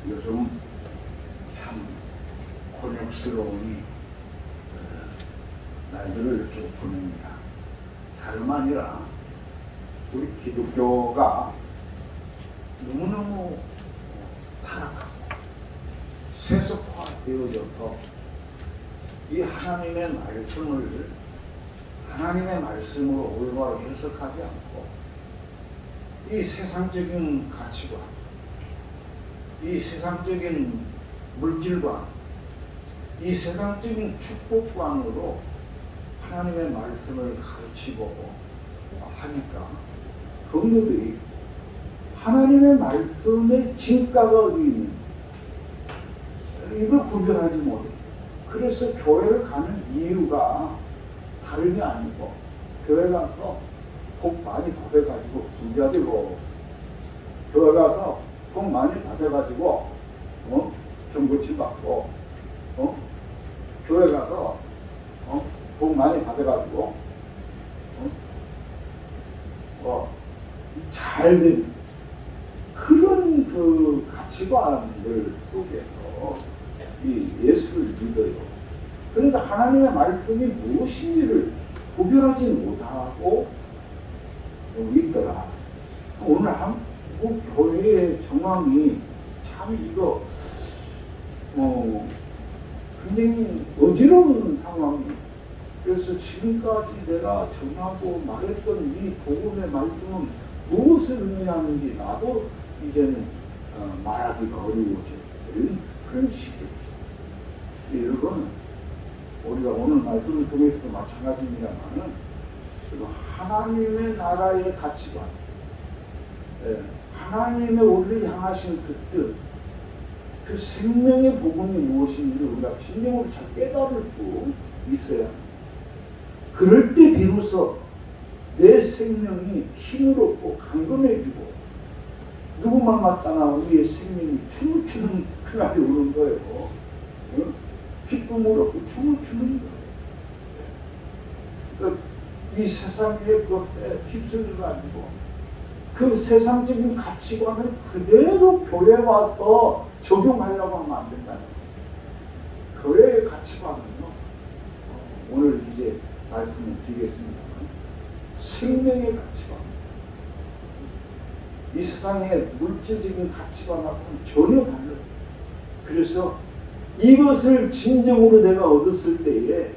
요즘 참 곤욕스러운 날들을 이렇게 보냅니다. 다름 아니라 우리 기독교가 너무너무 타락하고 세속화되어져서 이 하나님의 말씀으로 올바로 해석하지 않고 이 세상적인 가치관, 이 세상적인 물질관, 이 세상적인 축복관으로 하나님의 말씀을 가르치고 하니까 성도들이 하나님의 말씀의 진가가 어디 있는지 이걸 구별하지 못해. 그래서 교회를 가는 이유가 다름이 아니고 교회 가서 복 많이 받아가지고 부자 되고, 교회 가서 복 많이 받아가지고 경고침 받고, 교회 가서 복 많이 받아가지고 잘된 그런 그 가치관들 속에서 이 예수를 믿어요. 그러니까 하나님의 말씀이 무엇인지를 구별하지 못하고 있더라. 오늘 한국 교회의 정황이 참 이거 굉장히 어지러운 상황이에요. 그래서 지금까지 내가 전하고 말했던 이 복음의 말씀은 무엇을 의미하는지 나도 이제는 말하기가 어려워진 그런 시기죠. 여러분, 우리가 오늘 말씀을 통해서도 마찬가지입니다만은 하나님의 나라의 가치관, 하나님의 우리를 향하신 그 뜻, 그 생명의 복음이 무엇인지를 우리가 진정으로 잘 깨달을 수 있어야 합니다. 그럴 때 비로소 내 생명이 힘으롭고 강건해지고 누구만 마땅하 우리의 생명이 춤을 추는 그날이 오는 거예요. 기쁨을 얻고 춤을 추는 거예요. 그러니까 이 세상의 것에 휩쓸려 가지고 그 세상적인 가치관을 그대로 교회에 와서 적용하려고 하면 안 된다는 거예요. 교회의 가치관은요, 오늘 이제 말씀을 드리겠습니다만 생명의 가치관, 이 세상의 물질적인 가치관하고는 전혀 달라요. 그래서 이것을 진정으로 내가 얻었을 때에,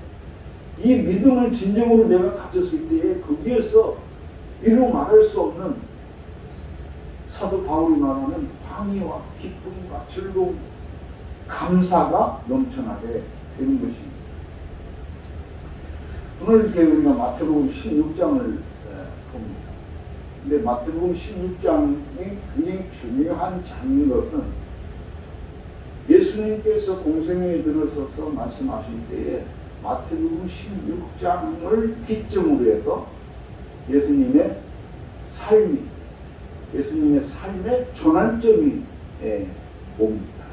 이 믿음을 진정으로 내가 가졌을 때에 거기에서 이루 말할 수 없는 사도 바울이 말하는 황희와 기쁨과 즐거움, 감사가 넘쳐나게 되는 것입니다. 오늘 이렇게 우리가 마태복음 16장을 봅니다. 근데 마태복음 16장이 굉장히 중요한 장인 것은 예수님께서 공생애에 들어서서 말씀하실 때에 마태복음 16장을 기점으로 해서 예수님의 삶의 전환점이 옵니다.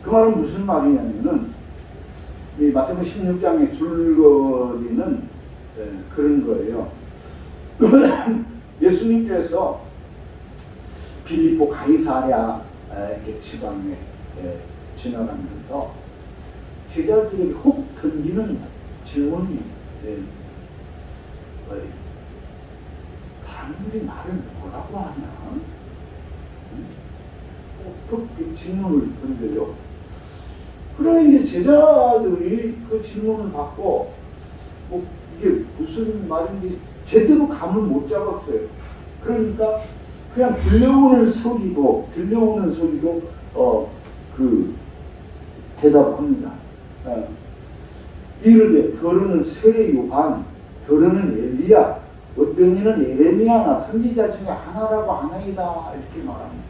그 말은 무슨 말이냐면은 이 마태복음 16장의 줄거리는 그런 거예요. 예수님께서 빌립보 가이사랴 이렇게 지방에 지나가면서 제자들에게 혹 던지는 질문이 사람들이 나를 뭐라고 하냐? 그 질문을 던져요. 그래 이제 제자들이 그 질문을 받고 이게 무슨 말인지 제대로 감을 못 잡았어요. 그러니까 그냥 들려오는 소리도 그 대답합니다. 이르되 더러는 새 요한, 더러는 엘리야, 어떤 이는 예레미야나 선지자 중에 하나라고 하나이다, 이렇게 말합니다.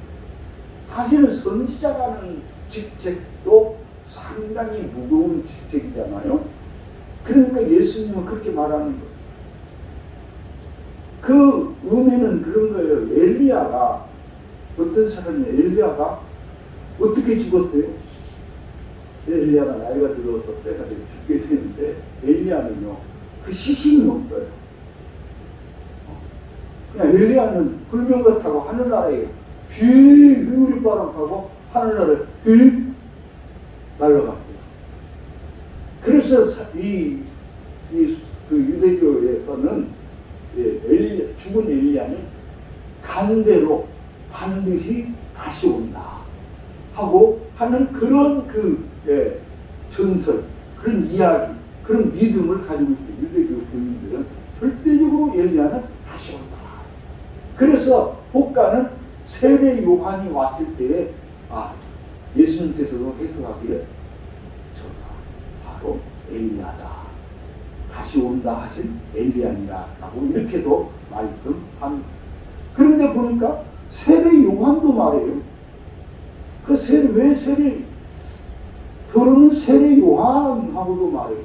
사실은 선지자라는 직책도 상당히 무거운 직책이잖아요. 그러니까 예수님은 그렇게 말하는 거예요. 그 의미는 그런 거예요. 엘리야가, 어떤 사람이 엘리야가 어떻게 죽었어요? 엘리야가 나이가 들어서 때가 되고 죽게 되는데 엘리야는요, 그 시신이 없어요. 그냥 엘리야는 불병 같다고 하늘나라에 휘우리 바람 타고 하늘나라에 휙 날아갔대요. 그래서 그 유대교에서는 죽은 엘리야는 간대로 반드시 다시 온다 하고 하는 그런 전설, 그런 이야기, 그런 믿음을 가지고 있어요. 유대교 교인들은 절대적으로 엘리야는 다시 온다. 그래서 복가는 세례 요한이 왔을 때에 예수님께서도 해석하기에 저가 바로 엘리야다, 다시 온다 하신 엘리야니라 라고 이렇게도 말씀합니다. 그런데 보니까 세례 요한도 말해요. 그 왜 결혼은 세례 요한하고도 말해요.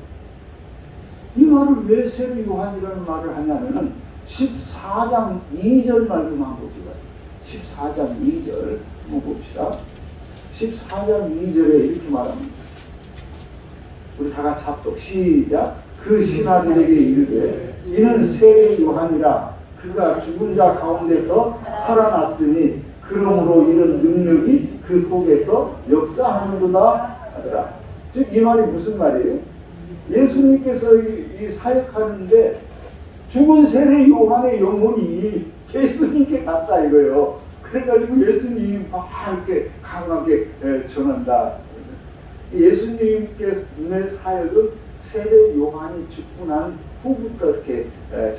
이 말을 왜 세례 요한이라는 말을 하냐면은 14장 2절 말씀 한번 봅시다. 14장 2절 한번 봅시다. 14장 2절에 이렇게 말합니다. 우리 다 같이 합독 시작. 그 신하들에게 이르되 이는 세례 요한이라 그가 죽은 자 가운데서 살아났으니 그러므로 이런 능력이 그 속에서 역사하는구나 하더라. 즉 이 말이 무슨 말이에요? 예수님께서 이 사역하는데 죽은 세례 요한의 영혼이 예수님께 갔다 이거예요. 그래가지고 예수님이 막 이렇게 강하게 전한다. 예수님의 사역은 세례 요한이 죽고 난 후부터 이렇게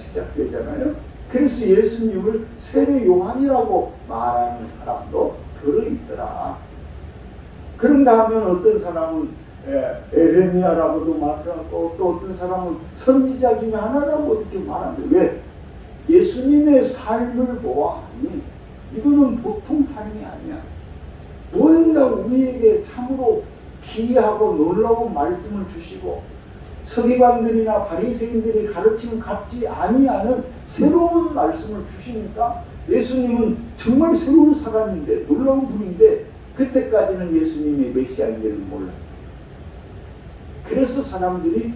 시작되잖아요. 그래서 예수님을 세례 요한이라고 말하는 사람도 들어있더라. 그런가 하면 어떤 사람은 에레미야라고도 말하고 또 어떤 사람은 선지자 중에 하나라고 이렇게 말하는데 왜? 예수님의 삶을 보아하니 이거는 보통 삶이 아니야. 무언가 우리에게 참으로 기이하고 놀라운 말씀을 주시고 서기관들이나 바리새인들이 가르침 같지 아니하는 새로운 말씀을 주시니까 예수님은 정말 새로운 사람인데 놀라운 분인데 그때까지는 예수님이 메시아인지를 몰랐어요. 그래서 사람들이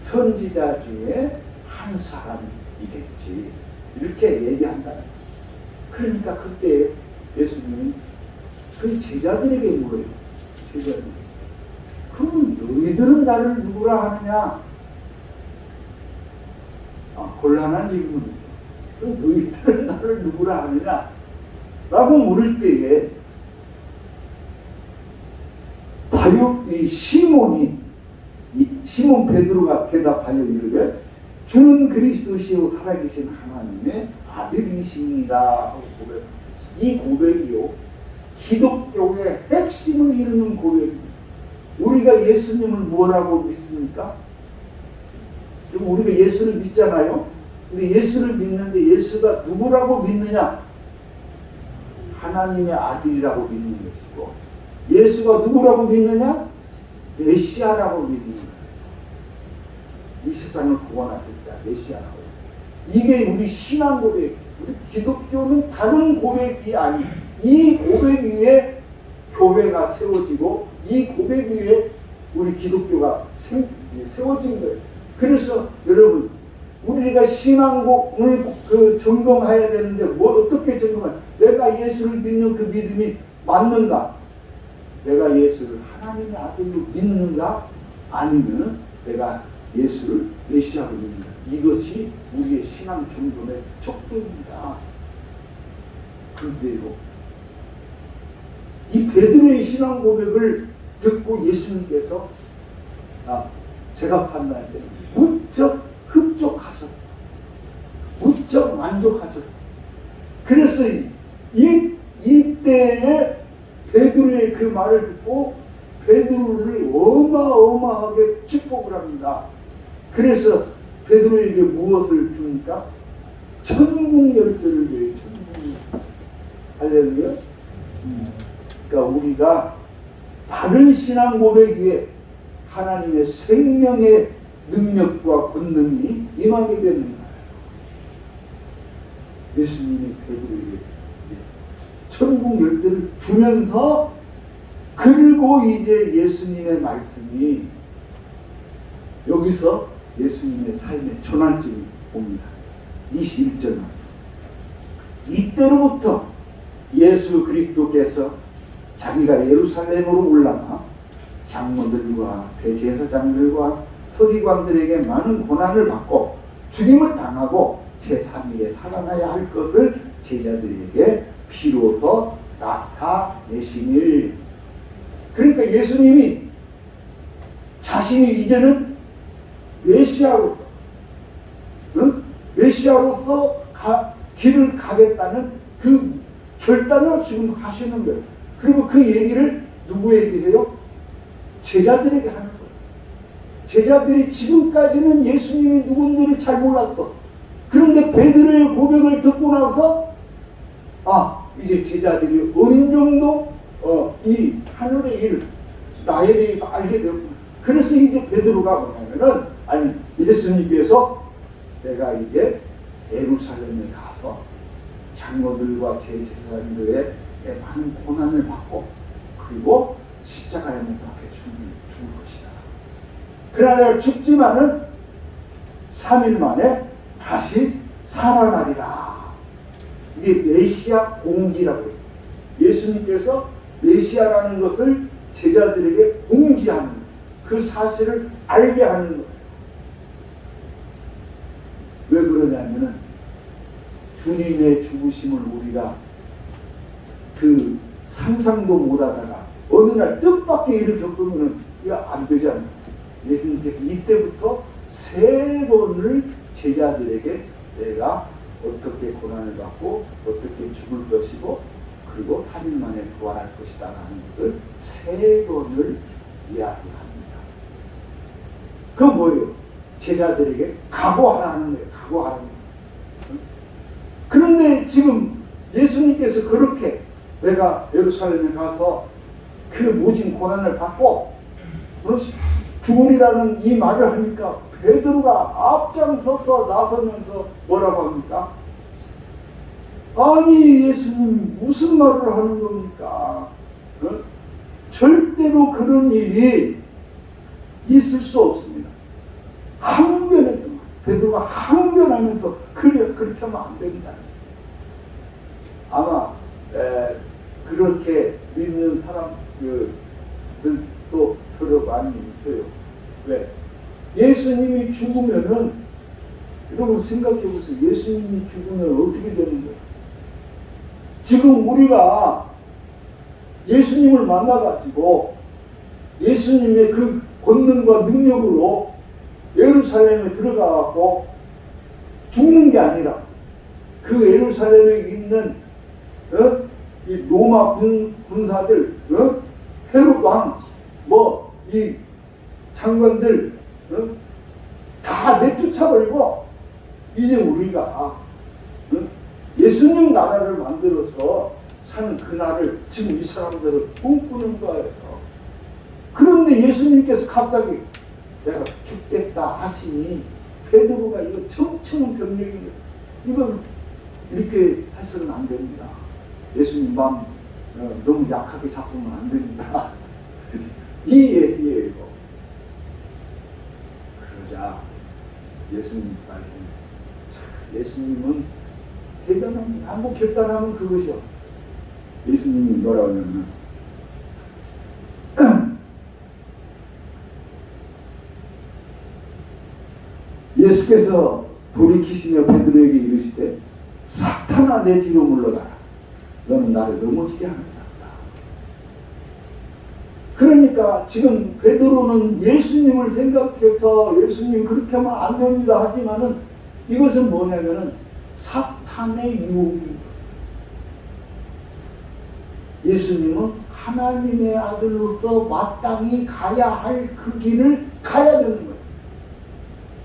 선지자 중에 한 사람이겠지 이렇게 얘기한다. 그러니까 그때 예수님이 그 제자들에게 물어요. 제자들, 그럼 너희들은 나를 누구라 하느냐? 곤란한 질문이죠. 그럼 너희들은 나를 누구라 하느냐? 라고 물을 때에 이 시몬 베드로가 대답하여 이르되 주는 그리스도시요 살아계신 하나님의 아들이십니다 하고 고백. 이 고백이요 기독교의 핵심을 이루는 고백입니다. 우리가 예수님을 뭐라고 믿습니까? 지금 우리가 예수를 믿잖아요. 근데 예수를 믿는데 예수가 누구라고 믿느냐? 하나님의 아들이라고 믿는 것이고, 예수가 누구라고 믿느냐? 메시아라고 믿는 거예요. 이 세상을 구원하실 자 메시아라고. 이게 우리 신앙 고백. 우리 기독교는 다른 고백이 아니, 이 고백 위에 교회가 세워지고 이 고백 위에 우리 기독교가 세워진 거예요. 그래서 여러분, 우리가 신앙을 점검해야 되는데 어떻게 점검해? 내가 예수를 믿는 그 믿음이 맞는가? 내가 예수를 하나님의 아들로 믿는가? 아니면 내가 예수를 메시아로 믿는가? 이것이 우리의 신앙 점검의 척도입니다. 그런데요, 이 베드로의 신앙 고백을 듣고 예수님께서 제가 판단할 때 무척 흡족하셨다. 무척 만족하셨다. 그래서 이때에 베드로의 그 말을 듣고 베드로를 어마어마하게 축복을 합니다. 그래서 베드로에게 무엇을 줍니까? 천국 열쇠를 줘요. 천국. 할렐루야. 그러니까 우리가 다른 신앙 고백 위에 하나님의 생명의 능력과 권능이 임하게 되는 거예요. 예수님이 베드로에게 천국 열쇠를 주면서, 그리고 이제 예수님의 말씀이 여기서 예수님의 삶의 전환점이 옵니다. 21절. 이때로부터 예수 그리스도께서 자기가 예루살렘으로 올라가 장로들과 대제사장들과 서기관들에게 많은 고난을 받고 죽임을 당하고 제3일에 살아나야 할 것을 제자들에게 비로소 나타내시니. 그러니까 예수님이 자신이 이제는 메시아로서, 메시아로서 길을 가겠다는 그 결단을 지금 하시는 거예요. 그리고 그 얘기를 누구에게 해요? 제자들에게 하는 거예요. 제자들이 지금까지는 예수님이 누군지를 잘 몰랐어. 그런데 베드로의 고백을 듣고 나서 이제 제자들이 어느 정도 이 하늘의 일, 나에 대해서 알게 되었구나. 그래서 이제 베드로가 뭐냐면은, 아니 예수님께서 내가 이제 예루살렘에 가서 장로들과 제사장들의 많은 고난을 받고 그리고 십자가에 못 박혀 죽을 것이다. 그러나 죽지만은 3일 만에 다시 살아나리라. 이게 메시아 공지라고 해요. 예수님께서 메시아라는 것을 제자들에게 공지하는, 그 사실을 알게 하는 거예요. 왜 그러냐면은 주님의 죽으심을 우리가 그 상상도 못하다가 어느 날 뜻밖의 일을 겪으면은 이거 안 되잖아요. 예수님께서 이때부터 3번을 제자들에게 내가 어떻게 고난을 받고 어떻게 죽을 것이고 그리고 3일 만에 부활할 것이다 라는 것을 3번을 이야기합니다. 그건 뭐예요? 제자들에게 각오하라는 거예요. 각오하라는 거예요. 그런데 지금 예수님께서 그렇게 내가 예루살렘에 가서 그 모진 고난을 받고 죽으리라는 이 말을 하니까 베드로가 앞장서서 나서면서 뭐라고 합니까? 아니 예수님 무슨 말을 하는 겁니까? 절대로 그런 일이 있을 수 없습니다. 항변해서 베드로가 항변하면서 그렇게 하면 안 된다. 아마 그렇게 믿는 사람들도 서로 많이 있어요. 왜? 예수님이 죽으면은, 여러분 생각해 보세요. 예수님이 죽으면 어떻게 되는 거예요? 지금 우리가 예수님을 만나가지고 예수님의 그 권능과 능력으로 예루살렘에 들어가고 죽는 게 아니라 그 예루살렘에 있는 이 로마 군사들, 헤롯 왕, 이 장관들 다 내쫓아버리고 이제 우리가 예수님 나라를 만들어서 사는 그 날을 지금 이 사람들은 꿈꾸는 거예요. 그런데 예수님께서 갑자기 내가 죽겠다 하시니 베드로가 이거 청청 병력이 이걸 이렇게 해서는 안 됩니다. 예수님 마음 너무 약하게 잡으면 안 됩니다. 이 얘기예요. 그러자 예수님 말씀, 예수님은 대단합니다. 한번 결단하면 그것이요. 예수님이 뭐라고 하냐면 예수께서 돌이키시며 베드로에게 이르시되 사탄아 내 뒤로 물러가라. 너는 나를 넘어지게 하는 자다. 그러니까 지금 베드로는 예수님을 생각해서 예수님 그렇게 하면 안 됩니다 하지만은 이것은 뭐냐면은 사탄의 유혹입니다. 예수님은 하나님의 아들로서 마땅히 가야 할 그 길을 가야 되는 거예요.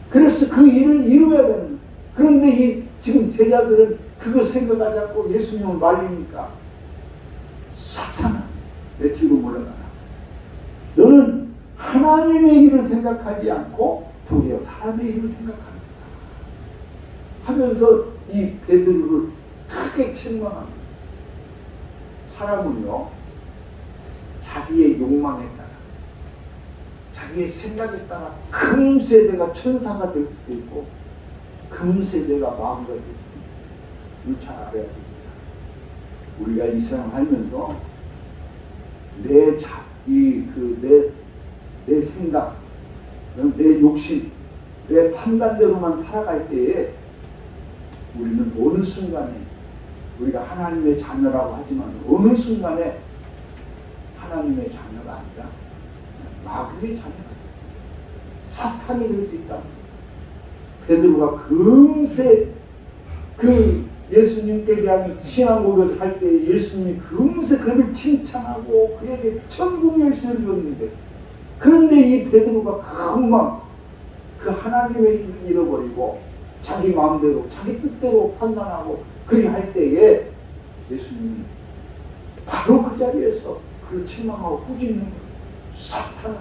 그래서 그 일을 이루어야 되는 거예요. 그런데 지금 제자들은 그거 생각하지 않고 예수님을 말리니까 사탄아 내 뒤로 물러가라. 너는 하나님의 일을 생각하지 않고 도리어 사람의 일을 생각한다 하면서 이 베드로를 크게 책망합니다. 사람은요 자기의 욕망에 따라 자기의 생각에 따라 금세 내가 천사가 될 수도 있고 금세 내가 마귀가 될 수도 있어요. 이걸 잘 알아야 됩니다. 우리가 이 세상 살면서 내 생각, 내 욕심, 내 판단대로만 살아갈 때에 우리는 어느 순간에 우리가 하나님의 자녀라고 하지만 어느 순간에 하나님의 자녀가 아니라 마귀의 자녀가 사탄이 될 수 있다. 베드로가 금세 그 예수님께 대한 신앙 고백을 할 때 예수님이 금세 그를 칭찬하고 그에게 천국 열쇠를 줬는데, 그런데 이 베드로가 금방 그 하나님의 일을 잃어버리고 자기 마음대로 자기 뜻대로 판단하고 그리 할 때에 예수님이 바로 그 자리에서 그를 책망하고 꾸짖는 거예요. 사탄아,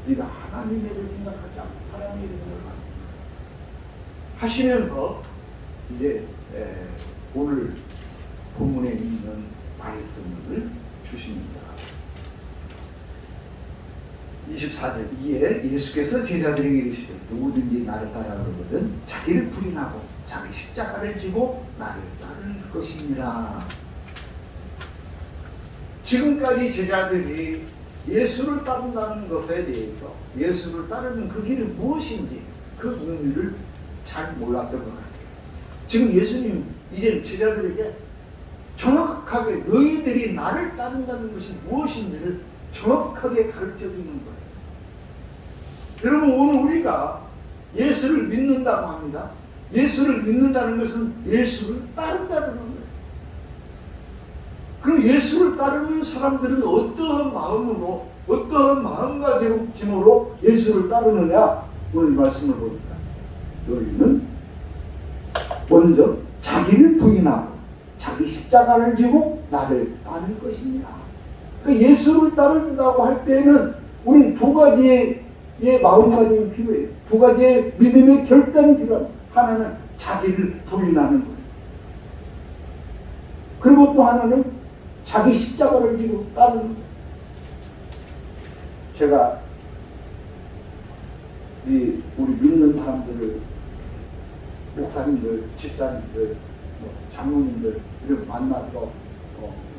네가 하나님의 일을 생각하지 않고 사람의 일을 생각하지 하시면서 이제 오늘 본문에 있는 말씀을 주십니다. 24절 이에 예수께서 제자들에게 이르시되 누구든지 나를 따라오거든 자기를 부인하고 자기 십자가를 지고 나를 따를 것입니다. 지금까지 제자들이 예수를 따른다는 것에 대해서 예수를 따르는 그 길이 무엇인지 그 의미를 잘 몰랐던 것 같아요. 지금 예수님 이제 제자들에게 정확하게 너희들이 나를 따른다는 것이 무엇인지를 정확하게 가르쳐 주는 거예요. 여러분, 오늘 우리가 예수를 믿는다고 합니다. 예수를 믿는다는 것은 예수를 따른다는 거예요. 그럼 예수를 따르는 사람들은 어떠한 마음으로, 어떠한 마음가짐으로 예수를 따르느냐? 오늘 말씀을 보니까 너희는 먼저 자기를 부인하고 자기 십자가를 지고 나를 따를 것입니다. 그러니까 예수를 따른다고 할 때는 우리는 두 가지의 마음가짐이 필요해요. 두 가지의 믿음의 결단이 필요합니다. 하나는 자기를 부인하는 거예요. 그리고 또 하나는 자기 십자가를 지고 따르는 거예요. 제가 우리 믿는 사람들을, 목사님들, 집사님들, 장로님들 이렇게 만나서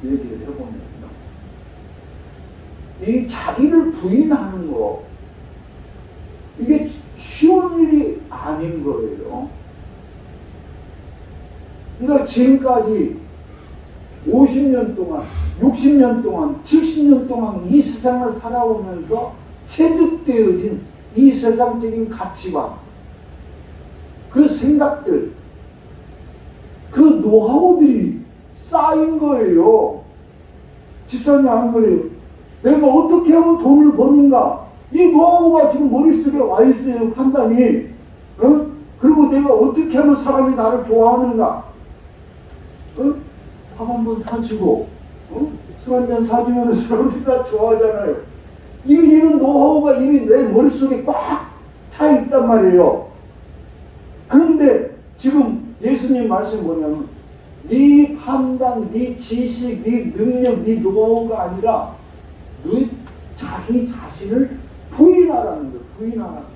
얘기를 해보면요, 이 자기를 부인하는 거, 이게 쉬운 일이 아닌 거예요. 그러니까 지금까지 50년 동안, 60년 동안, 70년 동안 이 세상을 살아오면서 체득되어진 이 세상적인 가치관, 그 생각들, 그 노하우들이 쌓인 거예요. 집사님 안 그래요? 내가 어떻게 하면 돈을 버는가? 이 노하우가 지금 머릿속에 와 있어요, 판단이. 그리고 내가 어떻게 하면 사람이 나를 좋아하는가? 밥 한 번 사주고, 술 한 잔 사주면 사람들이 다 좋아하잖아요. 이런 노하우가 이미 내 머릿속에 꽉 차 있단 말이에요. 그런데 지금 예수님 말씀 보면 네 판단, 네 지식, 네 능력, 네 노하우가 아니라 네 자기 자신을 부인하라는 거예요. 부인하라는 거예요.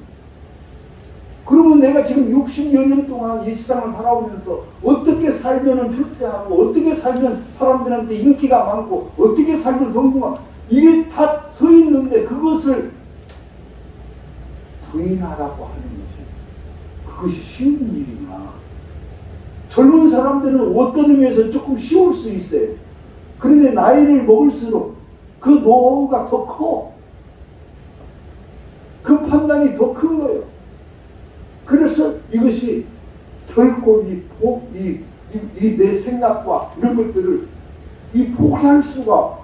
그러면 내가 지금 60여 년 동안 이 세상을 살아오면서 어떻게 살면 출세하고, 어떻게 살면 사람들한테 인기가 많고, 어떻게 살면 성공하고, 이게 다 서 있는데 그것을 부인하라고 하는 거지. 그것이 쉬운 일이냐? 젊은 사람들은 어떤 의미에서 조금 쉬울 수 있어요. 그런데 나이를 먹을수록 그 노하우가 더 커. 그 판단이 더 큰 거예요. 그래서 이것이 결코 내 생각과 이런 것들을 포기할 수가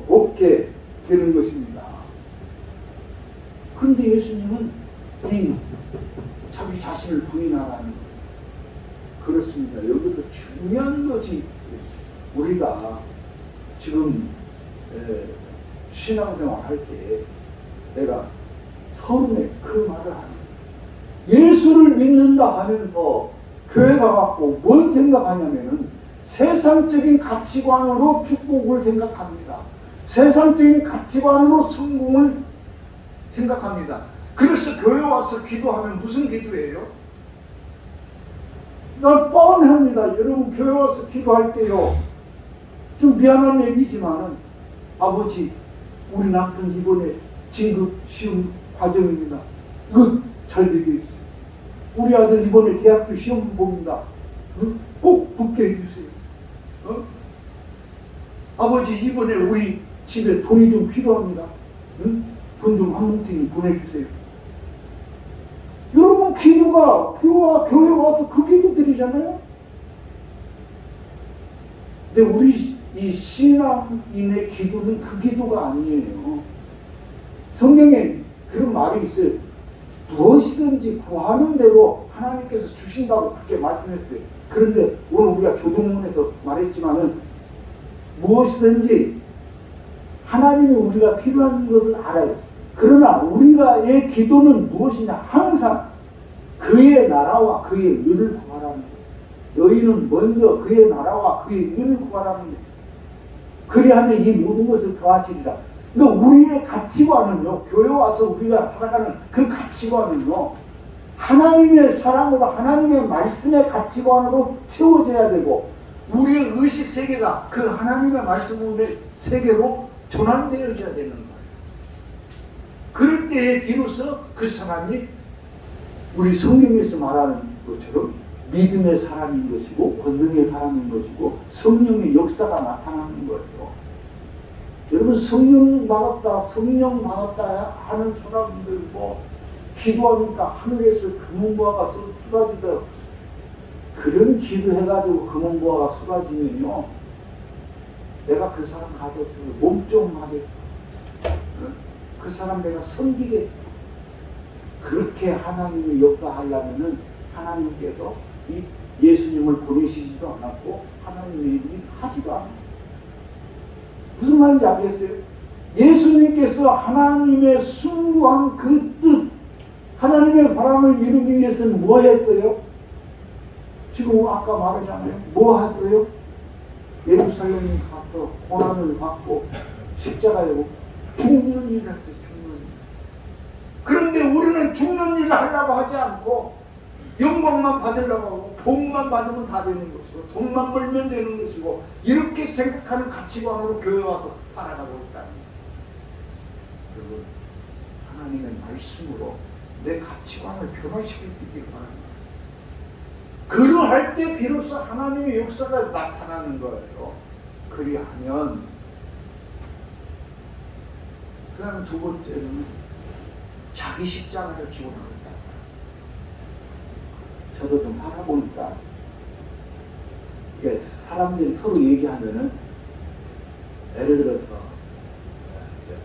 없게 되는 것입니다. 그런데 예수님은 자기 자신을 부인하라는 거예요. 그렇습니다. 여기서 중요한 것이 우리가 지금 신앙생활 할 때 내가 서론에 그 말을 하는 거예요. 예수를 믿는다 하면서 교회 가갖고 뭘 생각하냐면은 세상적인 가치관으로 축복을 생각합니다. 세상적인 가치관으로 성공을 생각합니다. 그래서 교회 와서 기도하면 무슨 기도예요? 난 뻔합니다. 여러분 교회 와서 기도할 때요, 좀 미안한 얘기지만은 아버지, 우리 남편 이번에 진급 시험 과정입니다. 이거 잘 되게 해주세요. 우리 아들 이번에 대학교 시험 봅니다. 꼭 붙게 해주세요. 아버지, 이번에 우리 집에 돈이 좀 필요합니다. 돈 좀 한 뭉탱이 보내주세요. 여러분, 기도가 교회 와서 그 기도 드리잖아요. 근데 우리 이 신앙인의 기도는 그 기도가 아니에요. 성경에 그런 말이 있어요. 무엇이든지 구하는 대로 하나님께서 주신다고 그렇게 말씀했어요. 그런데 오늘 우리가 교동문에서 말했지만은 무엇이든지 하나님이 우리가 필요한 것을 알아요. 그러나 우리가의 기도는 무엇이냐? 항상 그의 나라와 그의 의를 구하라는 거예요. 너희는 먼저 그의 나라와 그의 의를 구하라는 거예요. 그리하면 이 모든 것을 더하시리라. 그러니까 우리의 가치관은요, 교회 와서 우리가 살아가는 그 가치관은요, 하나님의 사랑으로, 하나님의 말씀의 가치관으로 채워져야 되고, 우리의 의식 세계가 그 하나님의 말씀의 세계로 전환되어져야 되는 거예요. 그럴 때에 비로소 그 사람이 우리 성경에서 말하는 것처럼 믿음의 사람인 것이고, 권능의 사람인 것이고, 성령의 역사가 나타나는 거예요. 여러분, 성령 받았다 하는 사람들, 기도하니까 하늘에서 금은보화가 쏟아지더라고. 그런 기도해가지고 금은보화가 쏟아지면요, 내가 그 사람 가서 몸 좀 하겠어. 그 사람 내가 섬기겠어. 그렇게 하나님이 역사하려면은 하나님께서 이 예수님을 보내시지도 않았고 하나님의 일이 하지도 않아요. 무슨 말인지 알겠어요? 예수님께서 하나님의 숭고한 그 뜻, 하나님의 바람을 이루기 위해서는 뭐 했어요? 지금 아까 말하잖아요. 뭐 했어요? 예루살렘에 가서 고난을 받고 십자가에 죽는 일을 했어요. 죽는 일. 그런데 우리는 죽는 일을 하려고 하지 않고 영광만 받으려고 하고 복만 받으면 다 되는 것이고 돈만 벌면 되는 것이고 이렇게 생각하는 가치관으로 교회 와서 살아가고 있다는 거예요. 여러분, 하나님의 말씀으로 내 가치관을 변화시킬 수 있길 바랍니다. 그러할 때 비로소 하나님의 역사가 나타나는 거예요. 그리하면 그 다음 두 번째는 자기 십자가를 지고 나간다. 저도 좀 살아보니까 사람들이 서로 얘기하면은 예를 들어서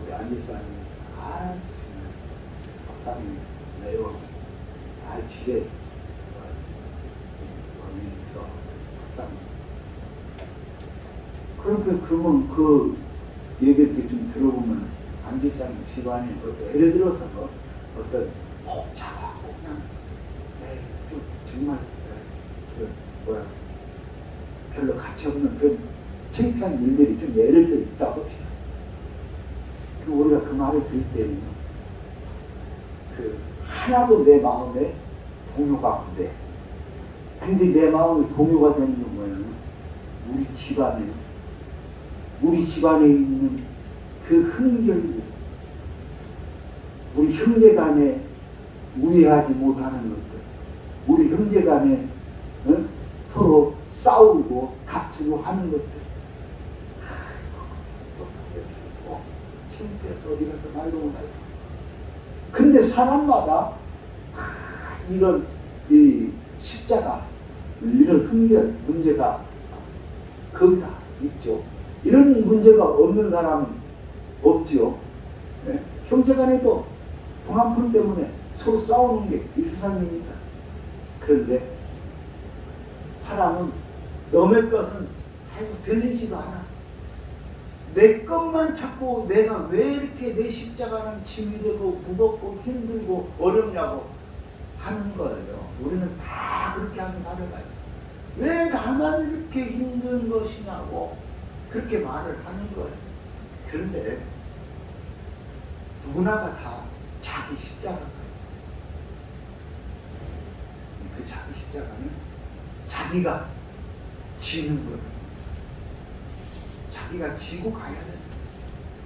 우리 안집사님 박사님 내용 집에 거기 있어 박사님 그러면 그 얘기를 좀 들어보면 안집사님 집안에 예를 들어서 어떤 복잡하고 그냥 좀 정말 별로 가치 없는 그런 창피한 일들이 좀 예를 들어 있다고 합시다. 우리가 그 말을 들을 때는 하나도 내 마음에 동요가 안 돼. 근데 내 마음에 동요가 되는 건 뭐냐면 우리 집안에 있는 그 흥결들, 우리 형제간에 우애하지 못하는 것들, 우리 형제간에 서로 싸우고 다투고 하는 것들, 창피해서 어디 가서 말도 못하고. 근데 사람마다 이런 이 십자가, 이런 흥결 문제가 거기다 있죠. 이런 문제가 없는 사람은 없지요. 네? 형제간에도 동안품 때문에 서로 싸우는 게 이 세상입니다. 그런데 사람은 남의 것은 들리지도 않아. 내 것만 찾고 내가 왜 이렇게 내 십자가는 짐이 되고 무겁고 힘들고 어렵냐고 하는 거예요. 우리는 다 그렇게 하면 살아가요. 왜 나만 이렇게 힘든 것이냐고 그렇게 말을 하는 거예요. 그런데 누구나가 다 자기 십자가가 있어요. 그 자기 십자가는 자기가 지는 거예요. 자기가 지고 가야 돼요.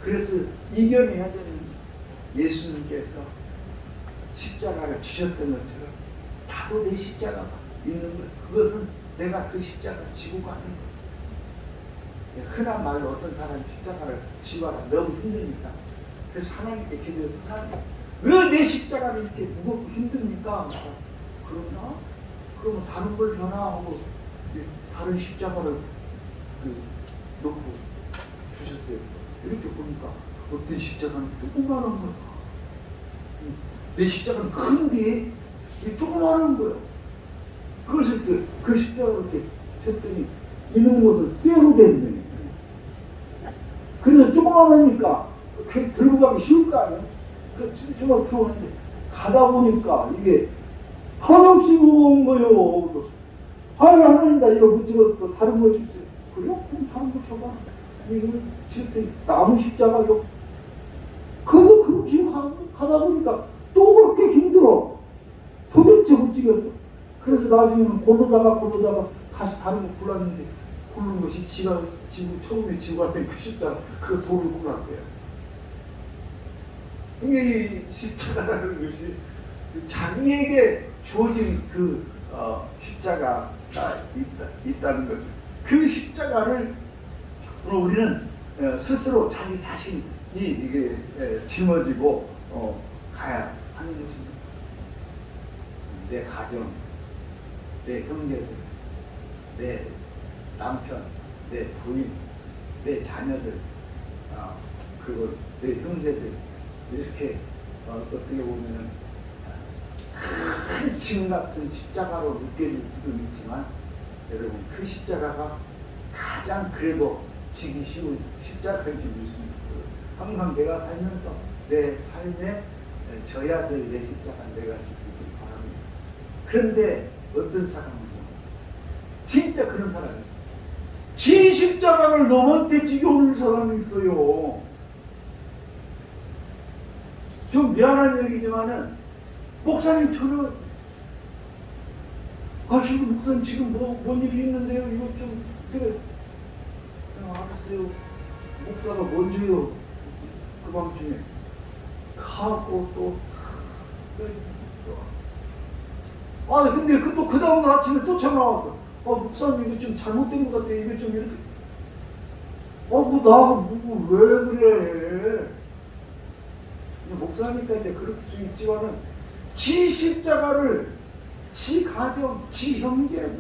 그래서 이겨내야 되는 예수님께서 십자가를 지셨던 것처럼 나도 내 십자가가 있는 것. 그것은 내가 그 십자가를 지고 가는 것. 흔한 말로 어떤 사람이 십자가를 지고 가라 너무 힘드니까. 그래서 하나님께 기도해서 하나님 왜 내 십자가를 이렇게 무겁고 힘듭니까? 그러나? 그러면 다른 걸 변화하고 다른 십자가를 놓고 주셨어요. 이렇게 보니까 어떤 십자가는 조그마한 거야. 내 십자가는 큰데 조그마한 거야. 그것을 그 십자가를 이렇게 쳤더니 있는 것을 쇠로 됐네. 그래서 조그마하니까 들고 가기 쉬울 거 아니야. 그 정말 들어오는데 가다 보니까 이게 한없이 무거운 거요. 아유 하나님 나 이거 못 찍었어. 다른 거 줍지. 그래요? 그럼 다른 거 줘봐. 이거 지금 나무 십자가요. 그래도 그럼 지금 가다 보니까 또 그렇게 힘들어. 도대체 못 찍었어. 그래서 나중에는 고르다가 다시 다른 거 골랐는데 고른 것이 지가 지금 처음에 지고 갔던 그 십자가 그 돌을 골랐대요. 이게 십자가라는 것이 자기에게 주어진 그 십자가가 있다는 것. 그 십자가를 우리는 스스로 자기 자신이 이게 짊어지고 가야 하는 것입니다. 내 가정, 내 형제들, 내 남편, 내 부인, 내 자녀들, 그리고 내 형제들 이렇게 어떻게 보면은 큰 짐 같은 십자가로 느껴질 수도 있지만 여러분 그 십자가가 가장 그래도 지기 쉬운 십자가인 줄 믿습니다. 항상 내가 살면서 내 삶에 져야 될 내 십자가 내가 지키길 바랍니다. 그런데 어떤 사람은 진짜 그런 사람이 있어요. 지 십자가를 넘한테 지겨우는 사람이 있어요. 좀 미안한 얘기지만은 목사님 저는 지금 목사님 지금 뭔 일이 있는데요. 이거 좀 그래. 알았어요. 목사가 먼저요. 그 밤중에 가고 또 근데 또 그 다음 날 아침에 또 전화 왔어. 목사님 이거 좀 잘못된 것 같아. 이거 좀 이렇게. 왜 그래? 목사니까 이제 그럴 수 있지만은 지 십자가를 지 가정, 지 형제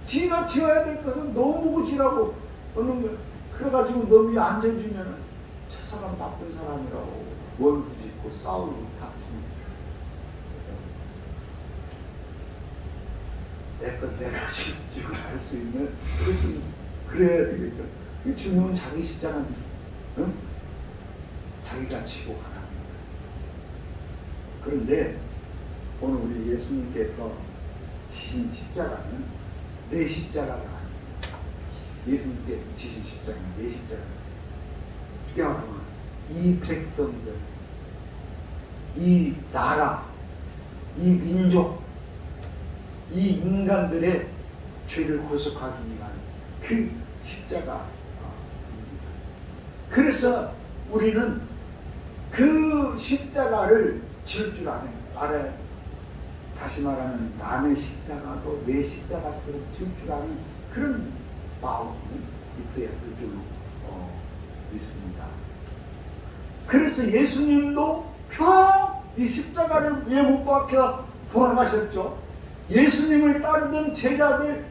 지가 지어야 될 것은 너무 지라고 어느 거 그래가지고 너무 앉아주면은 저 사람 나쁜 사람이라고 원수 짓고 싸우고 다투고 내 것 내가 지고 갈 수 있는 그것은 그래야 되겠죠. 그 중요한 자기 십자가는 자기가 지고 가는 거예요. 그런데 오늘 우리 예수님께서 지신 십자가는 내 십자가가 아닙니다. 예수님께 지신 십자가는 내 십자가. 그러니까 이 백성들, 이 나라, 이 민족, 이 인간들의 죄를 구속하기 위한 그 십자가입니다. 그래서 우리는 그 십자가를 지을 줄 알아야 다시 말하면 남의 십자가도 내 십자가처럼 지을 줄 아는 그런 마음이 있어야 될 줄로 믿습니다. 그래서 예수님도 이 십자가를 왜 못 박혀 돌아가셨죠? 예수님을 따르던 제자들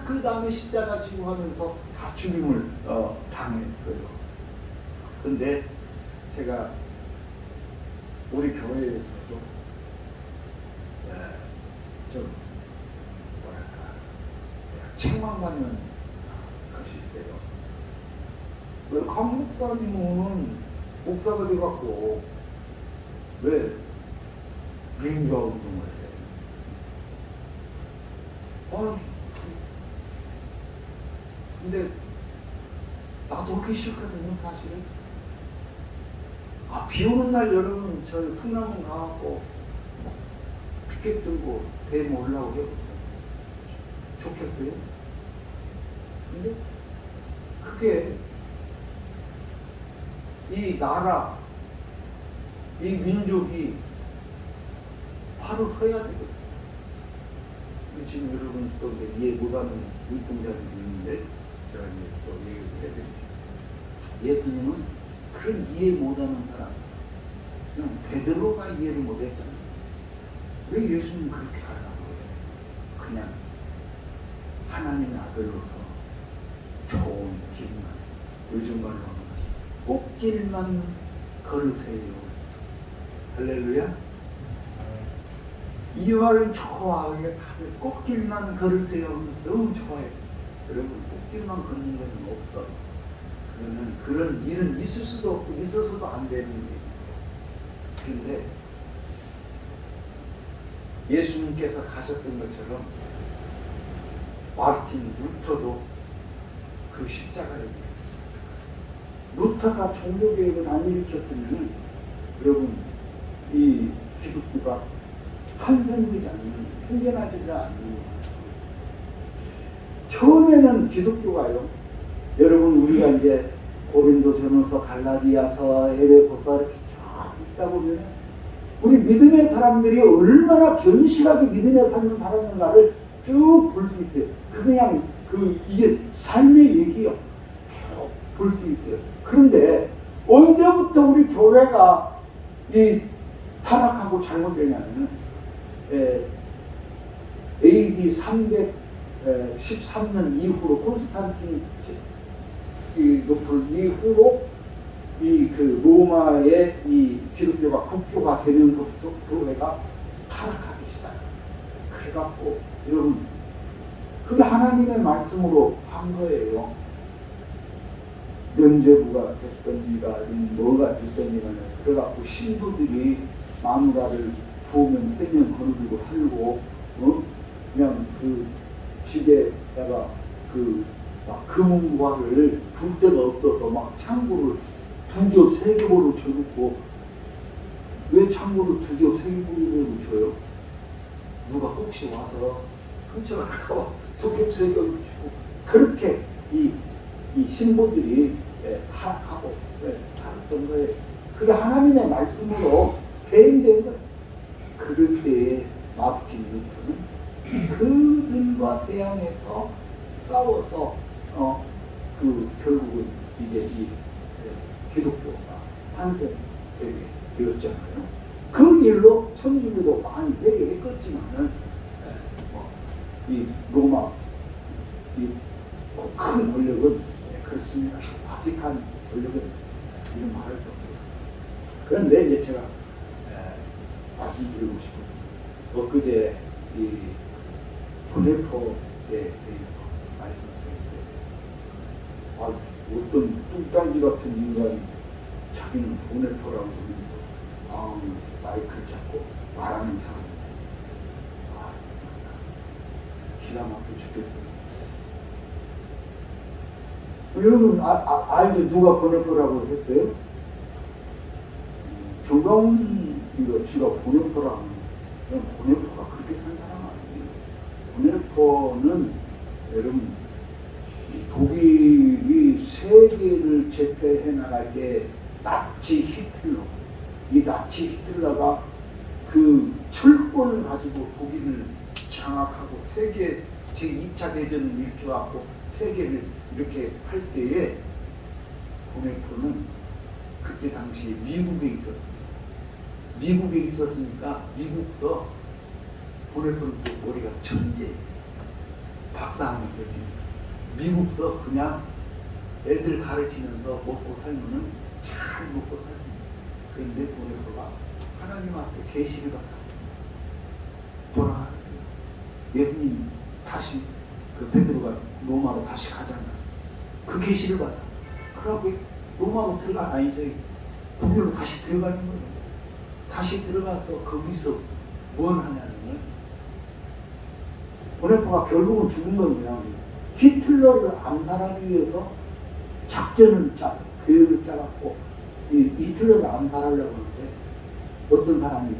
그 다음에 십자가 지고 하면서 다 죽임을 당했어요. 근데 제가 우리 교회에서도 좀 책망받는 것이 있어요. 왜 강 목사님은 목사가 돼갖고 왜 민주화 운동을 해? 근데 나도 하기 싫거든요, 사실은. 비 오는 날 여러분 저희 풍랑문 가갖고 피켓 들고 대모 올라오고 해보세요. 좋겠어요? 근데 그게 이 나라, 이 민족이 바로 서야 되거든요. 지금 여러분 또 이해 못하는 눈동자들이 있는데 제가 이제 또 얘기를 해드리죠. 예수님은 그런 이해 못하는 사람, 그냥 베드로가 이해를 못했잖아요. 왜 예수님 그렇게 하라고 해요? 그냥 하나님의 아들로서 좋은 길만, 요즘 말로 하면 꽃길만 걸으세요. 할렐루야. 이 말은 좋아. 다들 꽃길만 걸으세요. 너무 좋아요. 여러분, 꽃길만 걷는 것은 없어. 그러면 그런 일은 있을 수도 없고 있어서도 안 되는 일이에요. 그런데 예수님께서 가셨던 것처럼 마르틴 루터도 그 십자가에 루터가 종교개혁을 안 일으켰으면 여러분 이 기독교가 탄생되지 않는, 생겨나지 않는 거예요. 처음에는 기독교가요, 여러분 우리가 이제 고린도전서, 갈라디아서, 에베소서 이렇게 쭉 읽다 보면 우리 믿음의 사람들이 얼마나 견실하게 믿음의 삶을 살았는가를 쭉 볼 수 있어요. 그냥 이게 삶의 얘기요. 쭉 볼 수 있어요. 그런데 언제부터 우리 교회가 이 타락하고 잘못되냐면 AD 313년 이후로 콘스탄틴 노플 이후로 그 로마의 이 기독교가 국교가 되면서부터 교회가 타락하기 시작해요. 그래갖고 여러분 그게 하나님의 말씀으로 한 거예요. 면죄부가 됐던지가 뭐가 됐던지가 그래갖고 신부들이 마누라를 부으면 세면 거느리고 살고 그냥 그 집에다가 막 금은과를 둘 데가 없어서 막 창고를 2겹 3겹으로 쳐놓고, 왜 창고를 2겹 3겹으로 쳐요? 누가 혹시 와서 훔쳐갈까봐 2겹 3겹으로 치고, 그렇게 이 신부들이 타락하고 살았던 거예요. 그게 하나님의 말씀으로 대행된 거예요. 그럴 때에 마르틴 루터는 그들과 대항해서 싸워서 결국은 이제 이 기독교가 탄생되게 되었잖아요. 그 일로 천주교도 많이 회개했겠지만은 이 로마 큰 권력은 그렇습니다. 바티칸 권력은 이런 말할 수 없어요. 그런데 이제 제가 말씀드리고 싶은 엊그제 이 보네포에 대해서 말씀하셨는데, 어떤 뚱딴지 같은 인간이 자기는 보네포라고 하면서 마이크를 잡고 말하는 사람, 기가 막혀 죽겠어요. 여러분 알죠? 누가 보네포라고 했어요? 정광훈 쥐가 보네포라고 하면 보네포가 그렇게 산 사람 아니에요. 보네포는 여러분 독일이 세계를 제패해 나갈 때 나치 히틀러, 이 나치 히틀러가 그 철권을 가지고 독일을 장악하고 세계 제2차 대전을 일으켜갖고 세계를 이렇게 할 때에 보네포는 그때 당시에 미국에 있었습니다. 미국에 있었으니까 미국서 보네포는 또 머리가 천재, 박사하는 거지. 미국서 그냥 애들 가르치면서 먹고 살면은 잘 먹고 살 수 있어요. 그런데 보네포가 하나님 앞에 계시를 받아 돌아가는 거예요. 예수님 다시 그 베드로가 로마로 다시 가잖아. 그 계시를 받아. 그러고 로마로 저기 독일로 다시 들어가는 거예요. 다시 들어가서 거기서 뭘 하냐는 거예요. 보네포가 결국은 죽은 건 뭐냐? 히틀러를 암살하기 위해서 작전을 계획을 짜갖고 히틀러를 암살하려고 하는데 어떤 사람이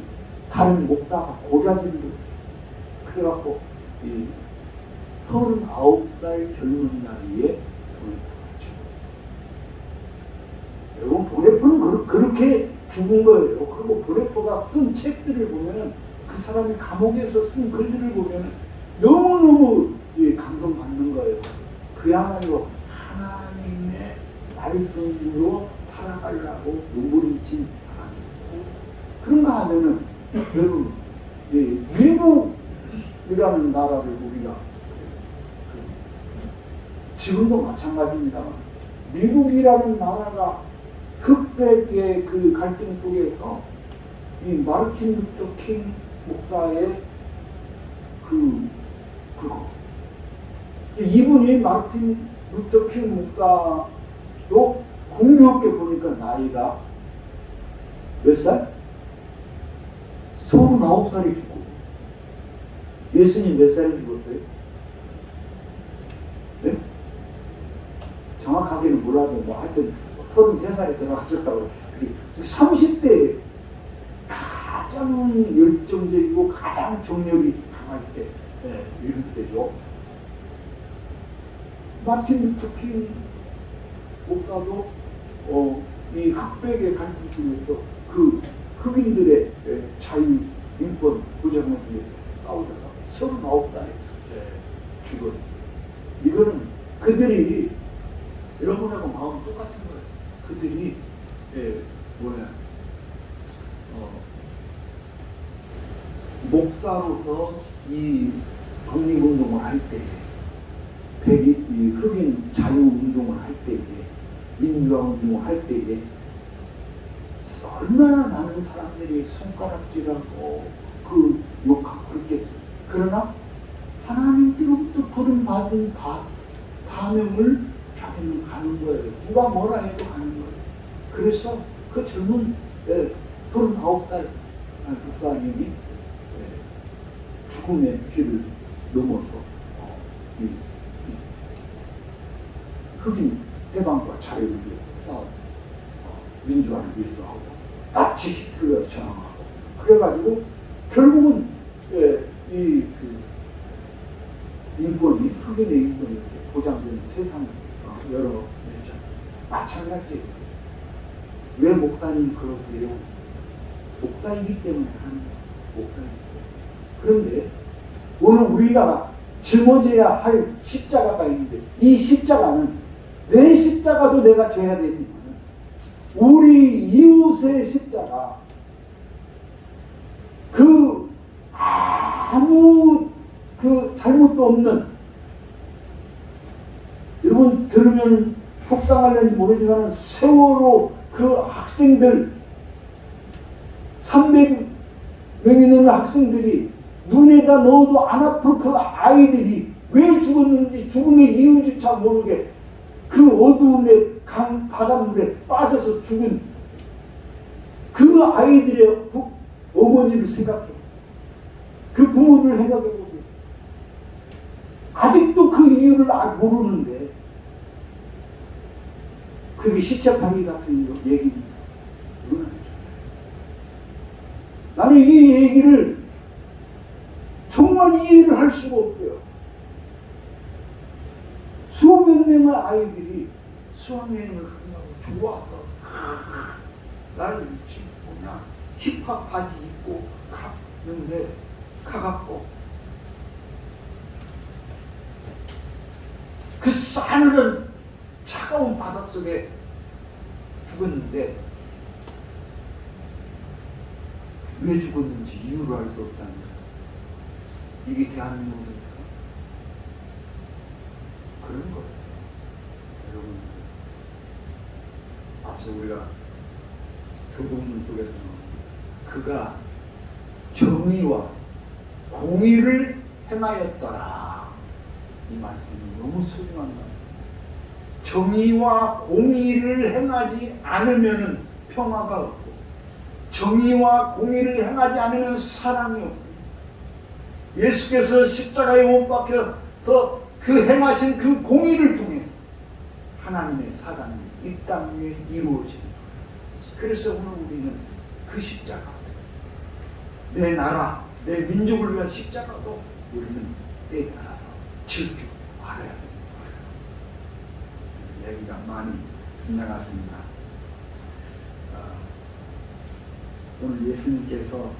다른 목사가 고자질을 했어요. 그래갖고 39살 젊은 나이에 보네포가 죽어요. 여러분 브레포는 그렇게 죽은 거예요. 그리고 브레포가 쓴 책들을 보면 그 사람이 감옥에서 쓴 글들을 보면 너무너무 감동받는 거예요. 그야말로 하나님의 말씀으로 살아가려고 몸부림친 사람이고, 그런가 하면은 여러분, 미국이라는 나라를 우리가 지금도 마찬가지입니다만, 미국이라는 나라가 흑백의 그 갈등 속에서 이 마르틴 루터 킹 목사의 그거 이분이 마르틴 루터 킹 목사도 공교롭게 보니까 나이가 몇 살? 39살이 죽고, 예수님 몇 살에 죽었어요? 네? 정확하게는 몰라도 뭐 하여튼 33살에 들어가셨다고. 30대 가장 열정적이고 가장 정열이 강할 때, 이럴 때죠. 마틴 루터 킹 목사도 이 흑백의 갈등 중에서 그 흑인들의 자유, 인권, 보장을 위해서 싸우다가 39살에 죽은. 이거는 그들이 여러분하고 마음이 똑같은 거예요. 그들이 목사로서 이 독립운동을 할 때, 이 흑인 자유운동을 할 때에, 민주화운동을 할 때에 얼마나 많은 사람들이 손가락질하고 욕하고 그랬겠어요. 그러나 하나님께로부터 버림받은 사명을 자기는 가는 거예요. 누가 뭐라 해도 가는 거예요. 그래서 그 젊은 39살 목사님이 죽음의 길을 넘어서 흑인 해방과 자유를 위해서 싸우고, 민주화를 위해서 하고, 나치 히틀러를 저항하고, 그래가지고 결국은 인권이, 흑인의 인권이 이렇게 보장되는 세상을 열어내죠. 마찬가지예요. 왜 목사님 그러세요? 목사이기 때문에 하는 거예요. 목사이기 때문에. 그런데 오늘 우리가 짊어져야 할 십자가가 있는데, 이 십자가는 내 십자가도 내가 져야 되지만 우리 이웃의 십자가, 아무 잘못도 없는, 여러분 들으면 속상할는지 모르지만 세월호 그 학생들 300명이 넘는 학생들이 눈에다 넣어도 안 아플 그 아이들이 왜 죽었는지 죽음의 이유조차 모르게 그 어두움에 바닷물에 빠져서 죽은 그 아이들의 어머니를 생각해. 그 부모를 생각해보세요. 아직도 그 이유를 모르는데 그게 시체파기 같은 얘기입니다. 나는 이 얘기를 정말 이해를 할 수가 없어요. 수백 명의 아이들이 수학여행을 한다고 좋아서 나를 뭐냐 힙합 바지 입고 갔는데 가갖고 그 싸늘한 차가운 바닷속에 죽었는데 왜 죽었는지 이유를 알 수 없다는 거예요. 이게 대한민국입니까? 그런 거예요. 여러분, 앞서 우리가 그 부분 속에서는 그가 정의와 공의를 행하였더라. 이 말씀이 너무 소중한 말이에요. 정의와 공의를 행하지 않으면 평화가 없고, 정의와 공의를 행하지 않으면 사랑이 없습니다. 예수께서 십자가에 못 박혀서 그 행하신 그 공의를 통해서 하나님의 사랑이 이 땅 위에 이루어집니다. 그래서 오늘 우리는 그 십자가, 내 나라, 내 민족을 위한 십자가도 우리는 때에 따라서 질 줄 알아야 됩니다. 얘기가 많이 지나갔습니다. 오늘 예수님께서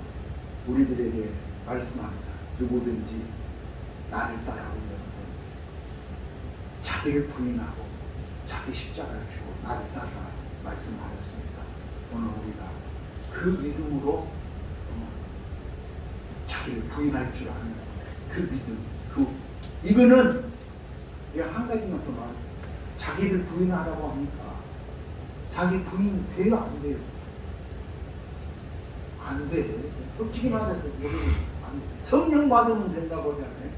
우리들에게 말씀합니다. 누구든지 나를 따라오면 자기를 부인하고 자기 십자가를 지고 나를 따라 말씀하셨습니다. 오늘 우리가 그 믿음으로 자기를 부인할 줄 아는 그 믿음, 이거는 한 가지만 더 말해. 자기를 부인하라고 하니까 자기 부인 돼요, 안 돼요? 안 돼. 솔직히 말해서 여러분 성령 받으면 된다고 하잖아요.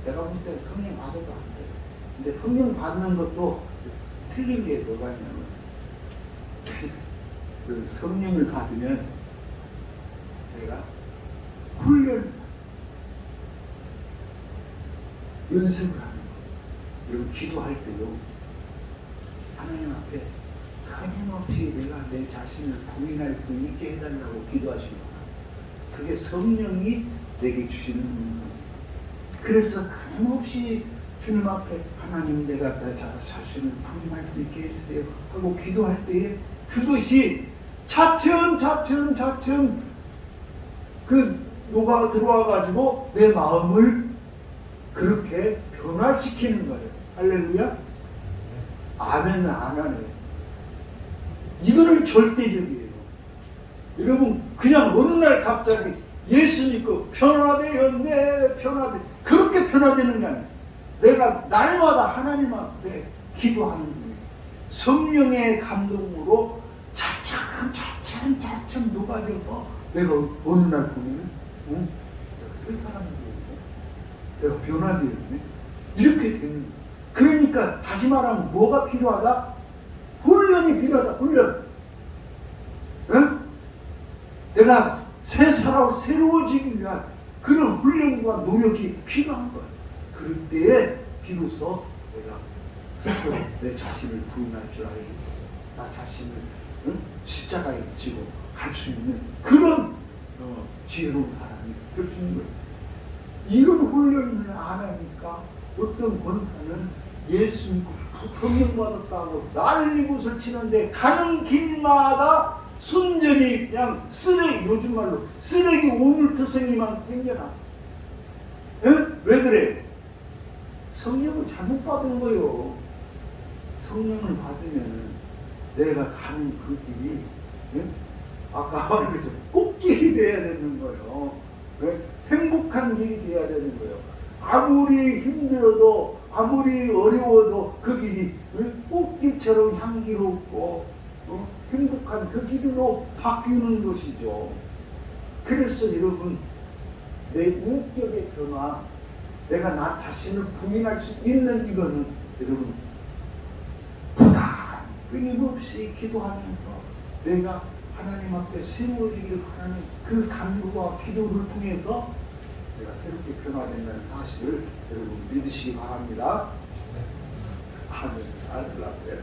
내가 볼 때 성령 받아도 안 돼. 근데 성령 받는 것도 틀린 게 뭐가 있냐면 그 성령을 받으면 내가 훈련 연습을 하는 거. 여러분 기도할 때도 하나님 앞에 끊임없이 내가 내 자신을 부인할 수 있게 해달라고 기도하시기 바랍니다. 그게 성령이 내게 주시는 은사입니다. 그래서 끊임없이 주님 앞에 하나님 내가 내 자신을 부인할 수 있게 해주세요 하고 기도할 때에 그것이 차츰 그 녹아 들어와 가지고 내 마음을 그렇게 변화시키는 거예요. 할렐루야. 아멘. 안 하네. 이거는 절대적이에요. 여러분 그냥 어느 날 갑자기 예수 믿고 변화되었네 그렇게 변화되는 게 아니에요. 내가 날마다 하나님 앞에 기도하는 거예요. 성령의 감동으로 차츰 녹아져서 내가 어느 날 보면 내가 새 사람이 되었네. 내가 변화되었네. 이렇게 되는 거예요. 그러니까 다시 말하면 뭐가 필요하다? 훈련이 필요하다. 훈련. 응? 내가 새 사람으로 새로워지기 위한 그런 훈련과 노력이 필요한 거예요. 그럴 때에 비로소 내가 스스로 내 자신을 부인할 줄 알겠어. 나 자신을 십자가에 지고 갈 수 있는 그런 지혜로운 사람이 될 수 있는 거예요. 이런 훈련을 안 하니까 어떤 권사는 예수 믿고 성령 받았다고 난리굿을 치는데 가는 길마다 순전히 그냥 쓰레기, 요즘 말로 쓰레기 오물투성이만 생겨나. 응? 왜 그래? 성령을 잘못 받은 거요. 성령을 받으면 내가 가는 그 길이, 응? 아까 말했죠. 꽃길이 돼야 되는 거예요. 응? 행복한 길이 돼야 되는 거예요. 아무리 힘들어도 아무리 어려워도 그 길이 꽃길처럼 향기롭고 행복한 그 길로 바뀌는 것이죠. 그래서 여러분 내 인격의 변화, 내가 나 자신을 부인할 수 있는 이거는 여러분 보다 끊임없이 기도하면서 내가 하나님 앞에 세워지기를 바라는 그 간구와 기도를 통해서 내가 새롭게 변화된다는 사실을 여러분 믿으시기 바랍니다. 아멘. 할렐루야.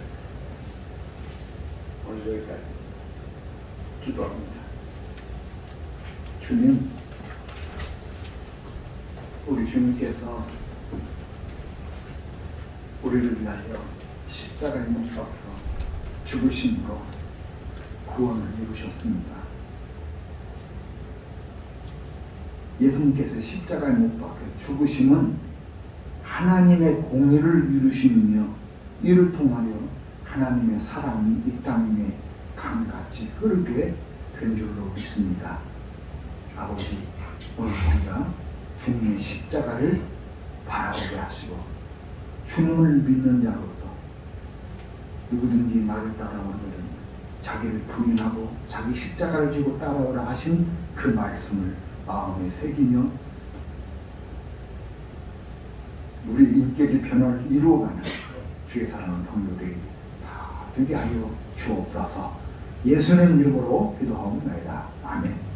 오늘 여기까지 기도합니다. 주님, 우리 주님께서 우리를 위하여 십자가에 못 박혀 죽으심으로 구원을 이루셨습니다. 예수님께서 십자가에 못 박혀 죽으심은 하나님의 공의를 이루심이며 이를 통하여 하나님의 사랑이 이 땅에 강같이 흐르게 된 줄로 믿습니다. 아버지, 오늘 우리가 주님의 십자가를 바라보게 하시고 주님을 믿는 자로서 누구든지 나를 따라오는 자기를 부인하고 자기 십자가를 지고 따라오라 하신 그 말씀을 마음에 새기며 우리 인격의 변화를 이루어가는 주의 사랑하는 성도들이 다 되게 하여 주옵소서. 예수님 이름으로 기도하옵나이다. 아멘.